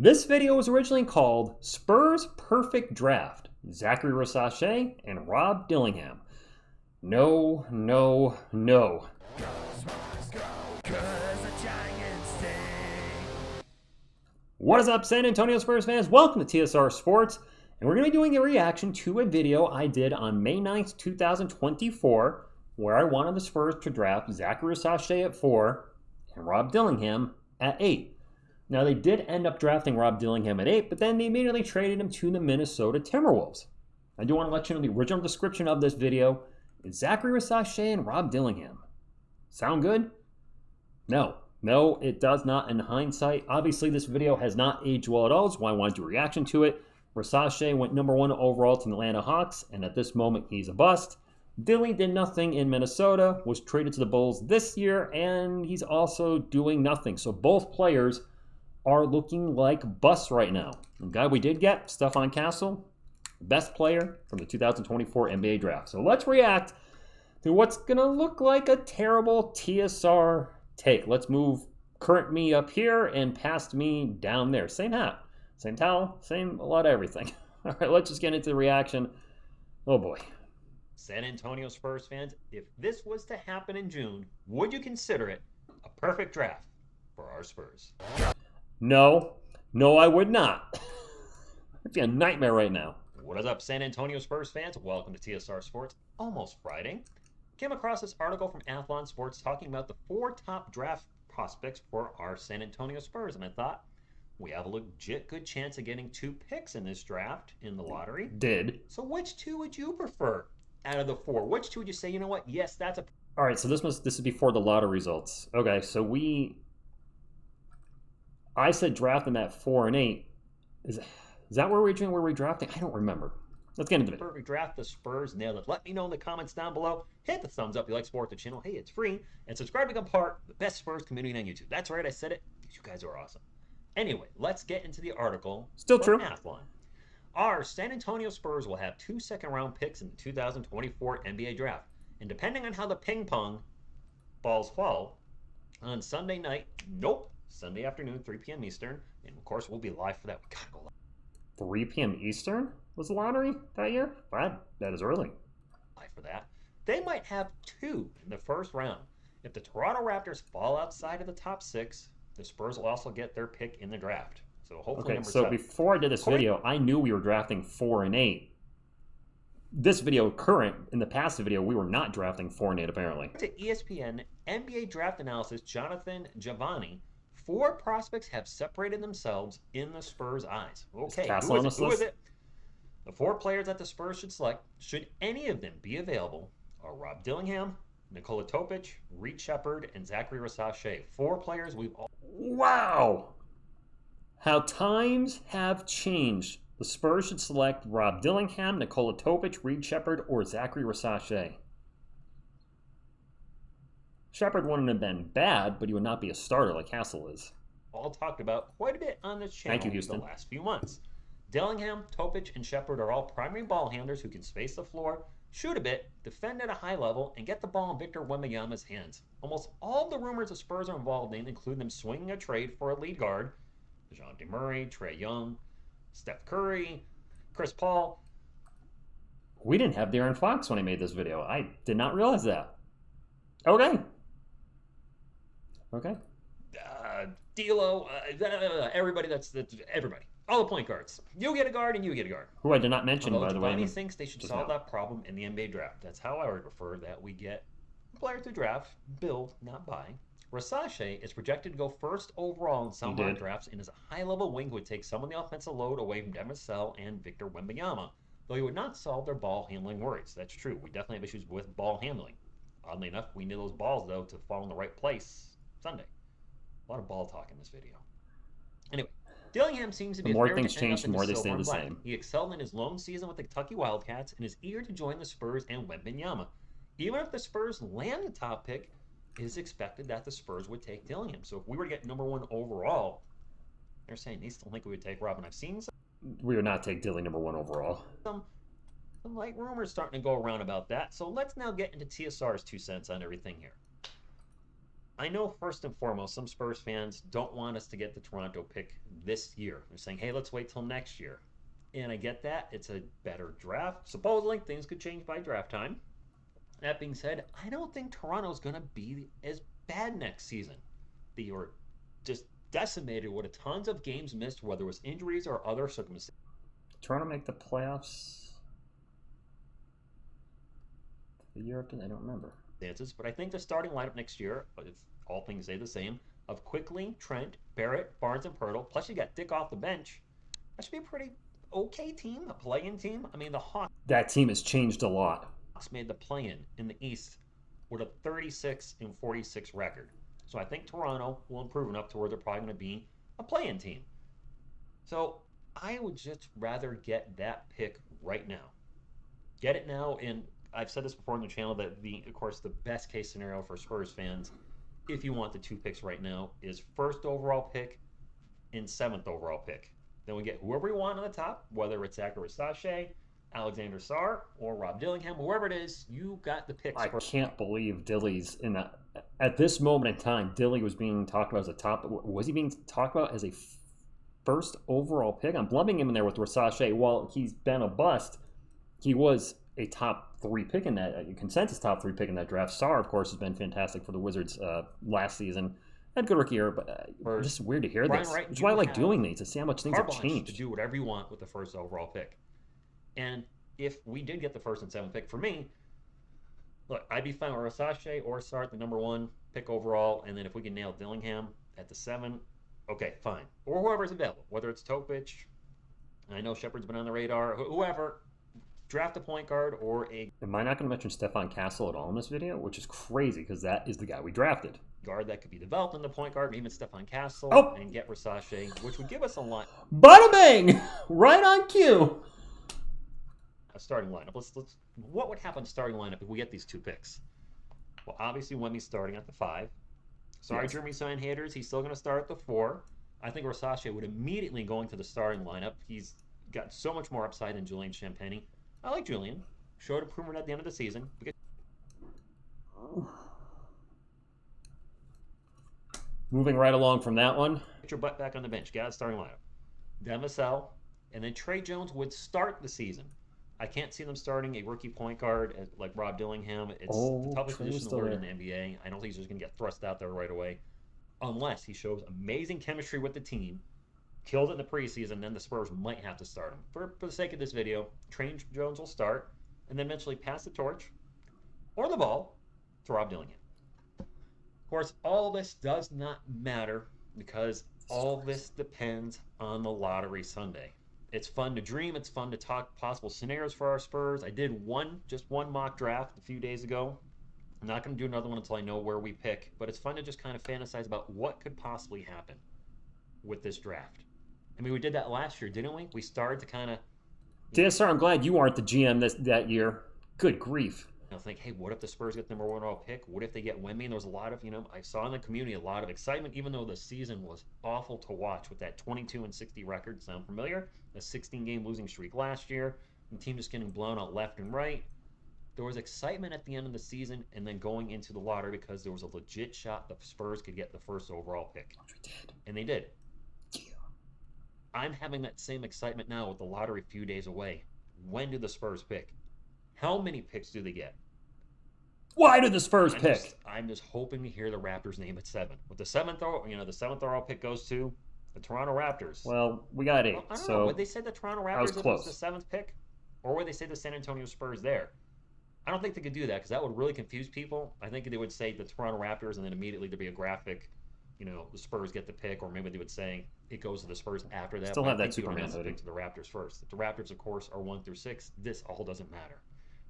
This video was originally called Spurs Perfect Draft, Zaccharie Risacher and Rob Dillingham. No. What is up, San Antonio Spurs fans? Welcome to TSR Sports, and we're going to be doing a reaction to a video I did on May 9th, 2024, where I wanted the Spurs to draft Zaccharie Risacher at 4 and Rob Dillingham at 8. Now, they did end up drafting Rob Dillingham at 8, but then they immediately traded him to the Minnesota Timberwolves. I do want to let you know the original description of this video is Zaccharie Risacher and Rob Dillingham. Sound good? No, it does not in hindsight. Obviously, this video has not aged well at all, that's why I wanted to do a reaction to it. Risacher went number 1 overall to the Atlanta Hawks, and at this moment, he's a bust. Dilly did nothing in Minnesota, was traded to the Bulls this year, and he's also doing nothing. So both players are looking like busts right now. The guy we did get, Stephon Castle, best player from the 2024 NBA draft. So let's react to what's going to look like a terrible TSR take. Let's move current me up here and past me down there. Same hat, same towel, same a lot of everything. All right, let's just get into the reaction. Oh boy. San Antonio Spurs fans, if this was to happen in June, would you consider it a perfect draft for our Spurs? No, I would not. It'd be a nightmare right now. What is up, San Antonio Spurs fans? Welcome to TSR Sports. Almost Friday. Came across this article from Athlon Sports talking about the 4 top draft prospects for our San Antonio Spurs, and I thought we have a legit good chance of getting 2 picks in this draft in the lottery. Did. So which 2 would you prefer out of the 4? Which 2 would you say, you know what? Yes, that's a... All right, so this is before the lottery results. Okay, so I said draft them at 4 and 8. Is that where we're drafting? I don't remember. Let's get into it. Perfect draft, the Spurs nailed it. Let me know in the comments down below. Hit the thumbs up if you like support the channel. Hey, it's free. And subscribe to become part of the best Spurs community on YouTube. That's right, I said it. You guys are awesome. Anyway, let's get into the article. Still true. Athlon. Our San Antonio Spurs will have 2 second-round picks in the 2024 NBA draft. And depending on how the ping pong balls fall, on Sunday night, Sunday afternoon, 3 p.m. Eastern. And of course, we'll be live for that. We gotta go live. 3 p.m. Eastern was the lottery that year? Wow, that is early. Live for that. They might have 2 in the first round. If the Toronto Raptors fall outside of the top 6, the Spurs will also get their pick in the draft. So hopefully number 7. Before I did this video, I knew we were drafting 4 and 8. This video, in the past video, we were not drafting 4 and 8 apparently. To ESPN NBA draft analysis, Jonathan Giovanni, 4 prospects have separated themselves in the Spurs' eyes. Okay, who is it? The 4 players that the Spurs should select, should any of them be available, are Rob Dillingham, Nikola Topic, Reed Sheppard, and Zaccharie Risacher. 4 players we've all... Wow! How times have changed. The Spurs should select Rob Dillingham, Nikola Topic, Reed Sheppard, or Zaccharie Risacher. Sheppard wouldn't have been bad, but he would not be a starter like Castle is. All talked about quite a bit on this channel the last few months. Dillingham, Topic, and Sheppard are all primary ball handlers who can space the floor, shoot a bit, defend at a high level, and get the ball in Victor Wembanyama's hands. Almost all of the rumors the Spurs are involved in include them swinging a trade for a lead guard, DeJounte Murray, Trae Young, Steph Curry, Chris Paul. We didn't have De'Aaron Fox when I made this video. I did not realize that. Okay. D'Lo, everybody, that's everybody. All the point guards. You get a guard and you get a guard. Who I did not mention, by the way. Giovanni thinks they should solve that problem in the NBA draft. That's how I would prefer that we get players to draft, build, not buy. Risacher is projected to go 1st overall in some mock drafts and is a high-level wing who would take some of the offensive load away from Devin Vassell and Victor Wembanyama, though he would not solve their ball handling worries. That's true. We definitely have issues with ball handling. Oddly enough, we need those balls, though, to fall in the right place Sunday. A lot of ball talk in this video. Anyway, Dillingham seems to be... The more things change, the more they stay the same. He excelled in his lone season with the Kentucky Wildcats and is eager to join the Spurs and Wembanyama. Even if the Spurs land the top pick, it is expected that the Spurs would take Dillingham. So if we were to get number 1 overall, they're saying they still think we would take Rob. And I've seen some... We would not take Dilly number 1 overall. Some light rumors starting to go around about that. So let's now get into TSR's 2 cents on everything here. I know first and foremost, some Spurs fans don't want us to get the Toronto pick this year. They're saying, hey, let's wait till next year. And I get that. It's a better draft. Supposedly, things could change by draft time. That being said, I don't think Toronto's going to be as bad next season. They were just decimated with tons of games missed, whether it was injuries or other circumstances. Toronto make the playoffs the year after? I don't remember. But I think the starting lineup next year, if all things stay the same, of Quickly, Trent, Barrett, Barnes, and Pirtle, plus you got Dick off the bench, that should be a pretty okay team, a play-in team. I mean, the Hawks. That team has changed a lot. Made the play-in the East with a 36-46 record. So I think Toronto will improve enough to where they're probably going to be a play-in team. So I would just rather get that pick right now. Get it now, and I've said this before on the channel that of course, the best case scenario for Spurs fans, if you want the 2 picks right now, is 1st overall pick and 7th overall pick. Then we get whoever we want on the top, whether it's Zaccharie Risacher, Alexander Sarr, or Rob Dillingham, whoever it is, you got the picks. I can't believe Dilly's in that. At this moment in time, Dilly was being talked about as a top. Was he being talked about as a 1st overall pick? I'm lumping him in there with Risacher. While he's been a bust, he was a top 3 pick in that, a consensus top 3 pick in that draft. Sarr, of course, has been fantastic for the Wizards last season. Had a good rookie year, but just weird to hear Brian, this. right, Which is why I like doing these, to see how much things have changed. To do whatever you want with the 1st overall pick. And if we did get the 1st and 7th pick, for me, look, I'd be fine with Risacher or Sarr at the number 1 pick overall, and then if we can nail Dillingham at the 7, okay, fine. Or whoever's available, whether it's Topic, I know Shepard's been on the radar, whoever, draft a point guard or a... Am I not going to mention Stephon Castle at all in this video? Which is crazy, because that is the guy we drafted. Guard that could be developed in the point guard, even Stephon Castle, and get Risacher, which would give us a lot... Bada bang! Right on cue! A starting lineup. Let's what would happen starting lineup if we get these 2 picks? Well, obviously Wemby's starting at the 5. Sorry, yes. Jeremy Sohan haters, he's still going to start at the 4. I think Risacher would immediately go into the starting lineup. He's got so much more upside than Julian Champagnie. I like Julian. Showed improvement at the end of the season. Moving right along from that one. Get your butt back on the bench. Get out of the starting lineup. Then Vassell, and then Trey Jones would start the season. I can't see them starting a rookie point guard like Rob Dillingham. It's the toughest position to learn in the NBA. I don't think he's just going to get thrust out there right away unless he shows amazing chemistry with the team, kills it in the preseason, then the Spurs might have to start him. For the sake of this video, Trey Jones will start and then eventually pass the torch or the ball to Rob Dillingham. Of course, all this does not matter because all this depends on the lottery Sunday. It's fun to dream. It's fun to talk possible scenarios for our Spurs. I did just one mock draft a few days ago. I'm not going to do another one until I know where we pick, but it's fun to just kind of fantasize about what could possibly happen with this draft. I mean, we did that last year, didn't we? We started to kind of... TSR, I'm glad you aren't the GM that year. Good grief. I think, hey, what if the Spurs get the number 1 overall pick? What if they get Wemby? And there was a lot of, I saw in the community a lot of excitement, even though the season was awful to watch with that 22-60 record. Sound familiar? A 16-game losing streak last year. The team just getting blown out left and right. There was excitement at the end of the season and then going into the lottery because there was a legit shot the Spurs could get the 1st overall pick. And they did. Yeah. I'm having that same excitement now with the lottery a few days away. When do the Spurs pick? How many picks do they get? Why do the Spurs pick? I'm just hoping to hear the Raptors name at 7. With the 7th overall pick goes to the Toronto Raptors. Well, we got 8. Well, I don't know. Would they say the Toronto Raptors if it was the 7th pick? Or would they say the San Antonio Spurs there? I don't think they could do that because that would really confuse people. I think they would say the Toronto Raptors and then immediately there'd be a graphic, the Spurs get the pick, or maybe they would say it goes to the Spurs after that. Still have that Superman hoodie. To the Raptors first. The Raptors, of course, are 1 through 6. This all doesn't matter.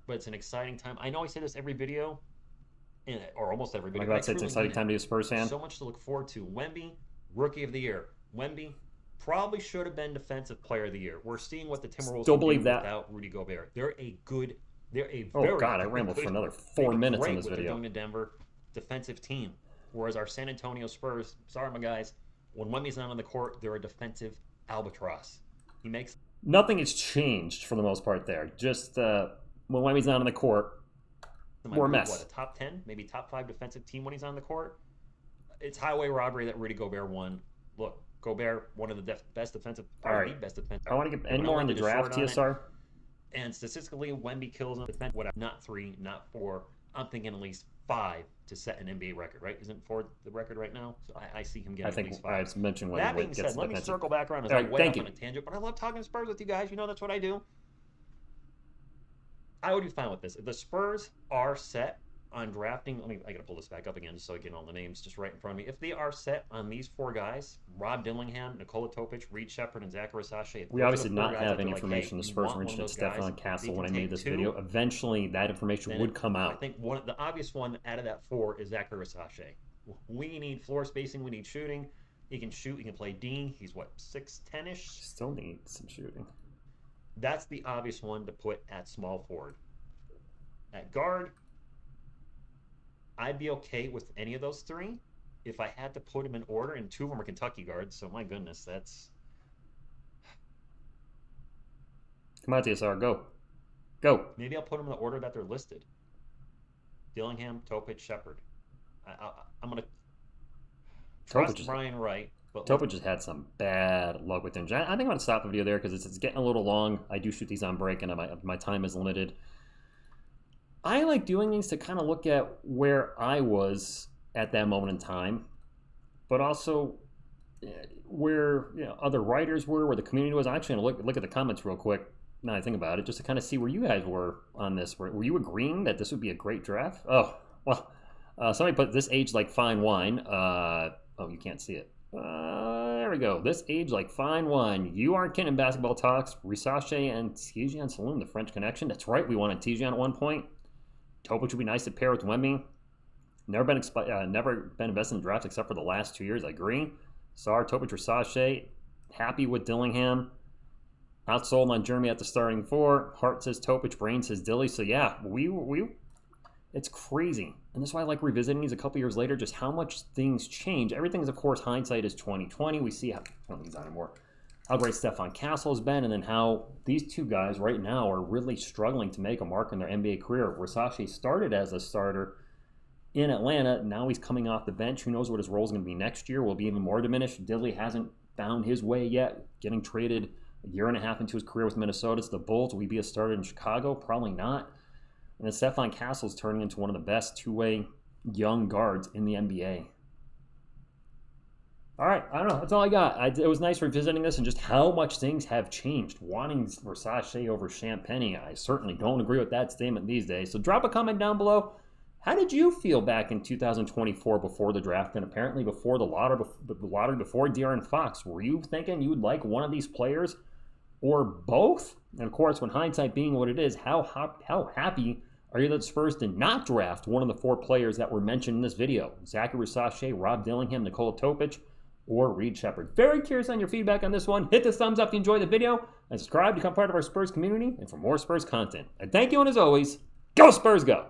But it's an exciting time. I know I say this every video, or almost every video. It's an exciting time to be a Spurs fan. So much to look forward to. Wemby, Rookie of the Year. Wemby probably should have been Defensive Player of the Year. We're seeing what the Timberwolves still believe that without Rudy Gobert. They're a very I rambled for another 4 minutes in this video. They're doing a Denver defensive team, whereas our San Antonio Spurs, sorry my guys, when Wemby's not on the court, they're a defensive albatross. He makes nothing has changed for the most part there. Just when Wemby's not on the court, we're a mess. What, a top 10, maybe top 5 defensive team when he's on the court? it's highway robbery that Rudy Gobert won. Look, Gobert, one of the best defensive, All right. the best defensive. I want to get any more on the draft, TSR. And statistically, Wemby kills him. Not 3, not 4. I'm thinking at least 5 to set an NBA record, right? Isn't 4 the record right now? So I see him getting at least 5. I mentioned when that being said, let me circle back around. I'm way off on a tangent, but I love talking Spurs with you guys. You know that's what I do. I would be fine with this. If the Spurs are set on drafting, I gotta pull this back up again just so I get all the names just right in front of me. If they are set on these 4 guys, Rob Dillingham, Nikola Topic, Reed Shepard, and Zaccharie Risacher. We obviously did not have any information. The Spurs mentioned Stephon Castle when I made this video. Eventually, that information would come out. I think the obvious one out of that 4 is Zaccharie Risacher. We need floor spacing. We need shooting. He can shoot. He can play D. He's what, 6'10"-ish? Still needs some shooting. That's the obvious one to put at small forward. At guard, I'd be okay with any of those 3 if I had to put them in order, and 2 of them are Kentucky guards, so my goodness, that's... Come on, TSR, go. Go. Maybe I'll put them in the order that they're listed. Dillingham, Topic, Shepard. I'm going to trust Brian Wright. But Topic just had some bad luck with injury. I think I'm going to stop the video there because it's getting a little long. I do shoot these on break, and my time is limited. I like doing these to kind of look at where I was at that moment in time, but also where other writers were, where the community was. I'm actually going to look at the comments real quick now I think about it, just to kind of see where you guys were on this. Were you agreeing that this would be a great draft? Oh, well, somebody put this age like fine wine. Oh, you can't see it. There we go. This age like fine wine. You aren't kidding. Basketball talks. Risacher and Tizian Saloon, the French connection. That's right. We wanted Tizian at one point. Topic would be nice to pair with Wemby. Never been invested in the draft except for the last 2 years. I agree. Sarr, Topic, Risacher. Happy with Dillingham. Not sold on Jeremy at the starting 4. Hart says Topic. Brain says Dilly. So yeah, it's crazy. And that's why I like revisiting these a couple years later, just how much things change. Everything is, of course, hindsight is 2020. We see how, I don't think he's on anymore, how great Stephon Castle has been, and then how these 2 guys right now are really struggling to make a mark in their NBA career. Risacher started as a starter in Atlanta. Now he's coming off the bench. Who knows what his role is going to be next year? Will be even more diminished. Dilly hasn't found his way yet, getting traded a year and a half into his career with Minnesota to the Bulls. Will he be a starter in Chicago? Probably not. And then Stephon Castle is turning into one of the best 2-way young guards in the NBA. All right, I don't know. That's all I got. It was nice revisiting this and just how much things have changed. Wanting Risacher over Champagny, I certainly don't agree with that statement these days. So drop a comment down below. How did you feel back in 2024 before the draft and apparently before the lottery before De'Aaron Fox? Were you thinking you would like one of these players or both? And of course, when hindsight being what it is, how happy are you that the Spurs did not draft one of the 4 players that were mentioned in this video? Zaccharie Risacher, Rob Dillingham, Nikola Topic, or Reed Shepard. Very curious on your feedback on this one. Hit the thumbs up if you enjoyed the video, and subscribe to become part of our Spurs community and for more Spurs content. And thank you, and as always, go Spurs go!